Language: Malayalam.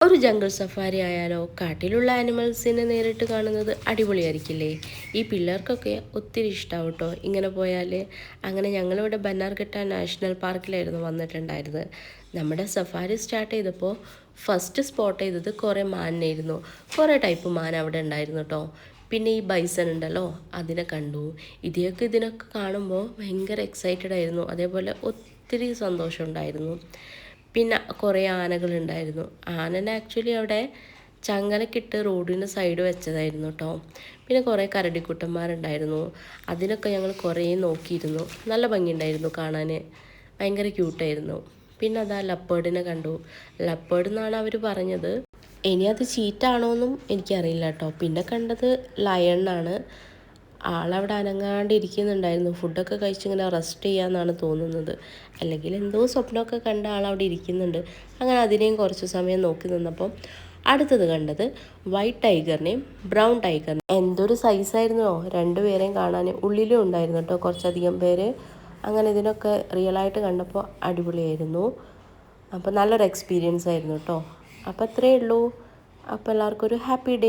ഒരു ജംഗിൾ സഫാരി ആയാലോ? കാട്ടിലുള്ള ആനിമൽസിനെ നേരിട്ട് കാണുന്നത് അടിപൊളിയായിരിക്കില്ലേ? ഈ പിള്ളേർക്കൊക്കെ ഒത്തിരി ഇഷ്ടമാവും കേട്ടോ ഇങ്ങനെ പോയാൽ. അങ്ങനെ ഞങ്ങളിവിടെ ബന്നാർഘട്ട നാഷണൽ പാർക്കിലായിരുന്നു വന്നിട്ടുണ്ടായിരുന്നത്. നമ്മുടെ സഫാരി സ്റ്റാർട്ട് ചെയ്തപ്പോൾ ഫസ്റ്റ് സ്പോട്ട് ചെയ്തത് കുറേ മാനിനായിരുന്നു. കുറേ ടൈപ്പ് മാൻ അവിടെ ഉണ്ടായിരുന്നു കേട്ടോ. പിന്നെ ഈ ബൈസൺ ഉണ്ടല്ലോ, അതിനെ കണ്ടു. ഇതിനൊക്കെ കാണുമ്പോൾ ഭയങ്കര എക്സൈറ്റഡ് ആയിരുന്നു. അതേപോലെ ഒത്തിരി സന്തോഷം ഉണ്ടായിരുന്നു. പിന്നെ കുറേ ആനകളുണ്ടായിരുന്നു. ആനനെ ആക്ച്വലി അവിടെ ചങ്ങലക്കിട്ട് റോഡിന് സൈഡ് വെച്ചതായിരുന്നു കേട്ടോ. പിന്നെ കുറേ കരടിക്കുട്ടന്മാരുണ്ടായിരുന്നു. അതിനൊക്കെ ഞങ്ങൾ കുറേ നോക്കിയിരുന്നു. നല്ല ഭംഗിയുണ്ടായിരുന്നു കാണാൻ, ഭയങ്കര ക്യൂട്ടായിരുന്നു. പിന്നെ അതാ ലപ്പേർഡിനെ കണ്ടു. ലപ്പേർഡ് എന്നാണ് അവർ പറഞ്ഞത്. ഇനി അത് ചീറ്റാണോയെന്നും എനിക്കറിയില്ല കേട്ടോ. പിന്നെ കണ്ടത് ലയണാണ്. ആളവിടെ അനങ്ങാണ്ട് ഇരിക്കുന്നുണ്ടായിരുന്നു. ഫുഡൊക്കെ കഴിച്ചിങ്ങനെ റെസ്റ്റ് ചെയ്യാമെന്നാണ് തോന്നുന്നത്. അല്ലെങ്കിൽ എന്തോ സ്വപ്നമൊക്കെ കണ്ട ആളവിടെ ഇരിക്കുന്നുണ്ട്. അങ്ങനെ അതിനെയും കുറച്ച് സമയം നോക്കി നിന്നപ്പം അടുത്തത് കണ്ടത് വൈറ്റ് ടൈഗറിനെയും ബ്രൗൺ ടൈഗറിനെയും. എന്തൊരു സൈസായിരുന്നോ രണ്ടുപേരെയും കാണാൻ. ഉള്ളിലും ഉണ്ടായിരുന്നു കേട്ടോ കുറച്ചധികം പേര്. അങ്ങനെ ഇതിനൊക്കെ റിയലായിട്ട് കണ്ടപ്പോൾ അടിപൊളിയായിരുന്നു. അപ്പോൾ നല്ലൊരു എക്സ്പീരിയൻസ് ആയിരുന്നു കേട്ടോ. അപ്പോൾ അത്രയേ ഉള്ളൂ. അപ്പോൾ എല്ലാവർക്കും ഒരു ഹാപ്പി ഡേ.